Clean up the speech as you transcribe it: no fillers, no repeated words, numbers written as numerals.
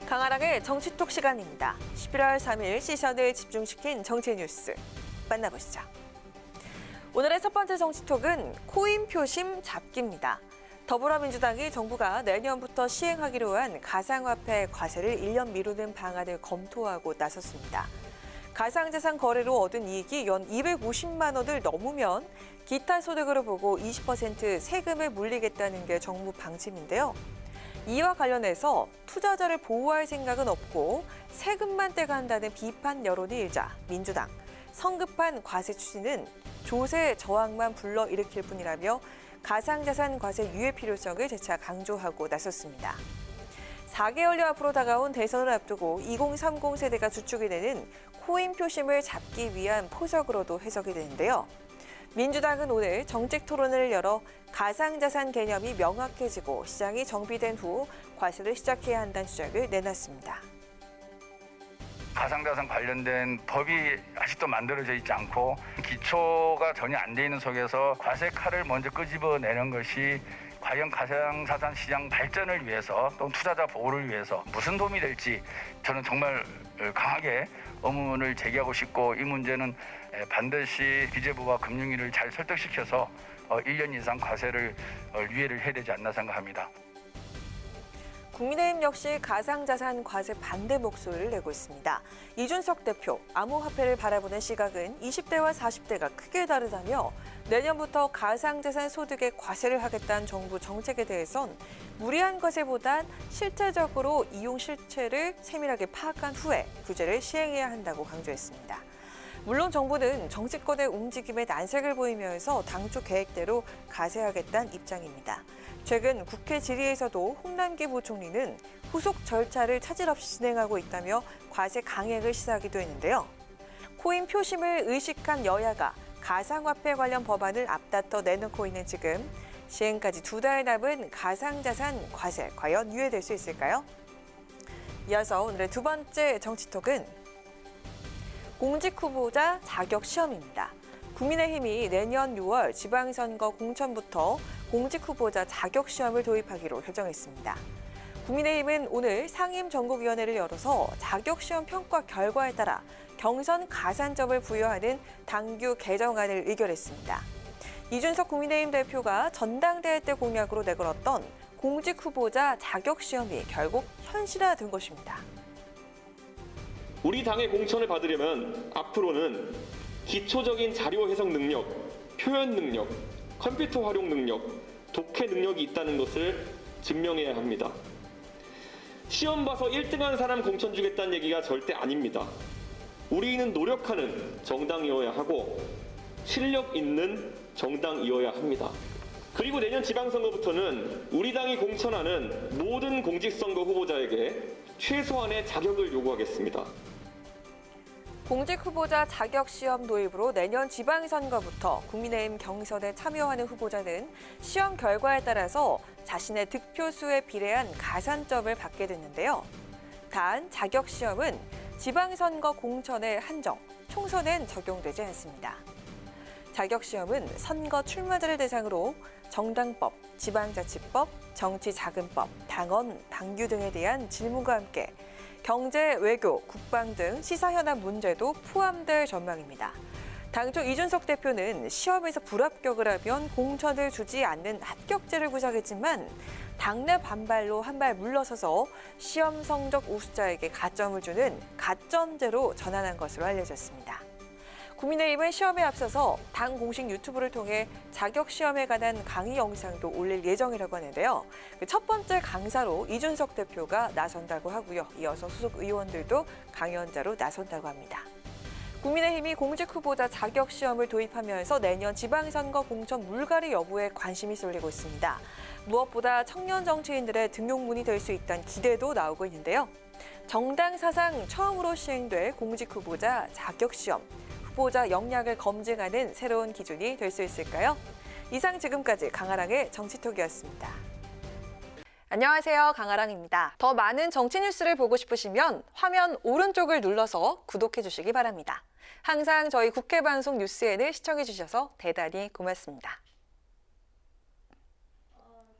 강아랑의 정치톡 시간입니다. 11월 3일 시선을 집중시킨 정치 뉴스 만나보시죠. 오늘의 첫 번째 정치톡은 코인 표심 잡기입니다. 더불어민주당이 정부가 내년부터 시행하기로 한 가상화폐 과세를 1년 미루는 방안을 검토하고 나섰습니다. 가상자산 거래로 얻은 이익이 연 250만 원을 넘으면 기타 소득으로 보고 20% 세금을 물리겠다는 게 정부 방침인데요. 이와 관련해서 투자자를 보호할 생각은 없고 세금만 떼간다는 비판 여론이 일자 민주당 성급한 과세 추진은 조세 저항만 불러일으킬 뿐이라며 가상자산 과세 유예 필요성을 재차 강조하고 나섰습니다. 4개월여 앞으로 다가온 대선을 앞두고 2030 세대가 주축이 되는 코인 표심을 잡기 위한 포석으로도 해석이 되는데요. 민주당은 오늘 정책 토론을 열어 가상자산 개념이 명확해지고 시장이 정비된 후 과세를 시작해야 한다는 주장을 내놨습니다. 가상자산 관련된 법이 아직도 만들어져 있지 않고 기초가 전혀 안 돼 있는 속에서 과세 칼을 먼저 끄집어내는 것이 과연 가상자산 시장 발전을 위해서 또 투자자 보호를 위해서 무슨 도움이 될지 저는 정말 강하게 의문을 제기하고 싶고, 이 문제는 반드시 기재부와 금융위를 잘 설득시켜서 1년 이상 과세를 유예를 해야 되지 않나 생각합니다. 국민의힘 역시 가상자산 과세 반대 목소리를 내고 있습니다. 이준석 대표, 암호화폐를 바라보는 시각은 20대와 40대가 크게 다르다며 내년부터 가상자산 소득에 과세를 하겠다는 정부 정책에 대해선 무리한 과세보단 실제적으로 이용 실체를 세밀하게 파악한 후에 규제를 시행해야 한다고 강조했습니다. 물론 정부는 정치권의 움직임에 난색을 보이면서 당초 계획대로 과세하겠다는 입장입니다. 최근 국회 질의에서도 홍남기 부총리는 후속 절차를 차질 없이 진행하고 있다며 과세 강행을 시사하기도 했는데요. 코인 표심을 의식한 여야가 가상화폐 관련 법안을 앞다퉈 내놓고 있는 지금 시행까지 2달 남은 가상자산 과세 과연 유예될 수 있을까요? 이어서 오늘의 두 번째 정치톡은 공직 후보자 자격 시험입니다. 국민의힘이 내년 6월 지방선거 공천부터 공직 후보자 자격 시험을 도입하기로 결정했습니다. 국민의힘은 오늘 상임전국위원회를 열어서 자격 시험 평가 결과에 따라 경선 가산점을 부여하는 당규 개정안을 의결했습니다. 이준석 국민의힘 대표가 전당대회 때 공약으로 내걸었던 공직 후보자 자격 시험이 결국 현실화된 것입니다. 우리 당의 공천을 받으려면 앞으로는 기초적인 자료 해석 능력, 표현 능력, 컴퓨터 활용 능력, 독해 능력이 있다는 것을 증명해야 합니다. 시험 봐서 1등한 사람 공천 주겠다는 얘기가 절대 아닙니다. 우리는 노력하는 정당이어야 하고 실력 있는 정당이어야 합니다. 그리고 내년 지방선거부터는 우리 당이 공천하는 모든 공직선거 후보자에게 최소한의 자격을 요구하겠습니다. 공직 후보자 자격 시험 도입으로 내년 지방선거부터 국민의힘 경선에 참여하는 후보자는 시험 결과에 따라서 자신의 득표수에 비례한 가산점을 받게 됐는데요. 단 자격 시험은 지방선거 공천에 한정, 총선엔 적용되지 않습니다. 자격 시험은 선거 출마자를 대상으로 정당법, 지방자치법, 정치자금법, 당원, 당규 등에 대한 질문과 함께 경제, 외교, 국방 등 시사현안 문제도 포함될 전망입니다. 당초 이준석 대표는 시험에서 불합격을 하면 공천을 주지 않는 합격제를 구상했지만 당내 반발로 한 발 물러서서 시험 성적 우수자에게 가점을 주는 가점제로 전환한 것으로 알려졌습니다. 국민의힘은 시험에 앞서서 당 공식 유튜브를 통해 자격 시험에 관한 강의 영상도 올릴 예정이라고 하는데요. 첫 번째 강사로 이준석 대표가 나선다고 하고요. 이어서 소속 의원들도 강연자로 나선다고 합니다. 국민의힘이 공직 후보자 자격 시험을 도입하면서 내년 지방선거 공천 물갈이 여부에 관심이 쏠리고 있습니다. 무엇보다 청년 정치인들의 등용문이 될 수 있다는 기대도 나오고 있는데요. 정당 사상 처음으로 시행될 공직 후보자 자격 시험. 후보자 역량을 검증하는 새로운 기준이 될 수 있을까요? 이상 지금까지 강아랑의 정치톡이었습니다. 안녕하세요. 강아랑입니다. 더 많은 정치 뉴스를 보고 싶으시면 화면 오른쪽을 눌러서 구독해 주시기 바랍니다. 항상 저희 국회 방송 뉴스엔을 시청해 주셔서 대단히 고맙습니다.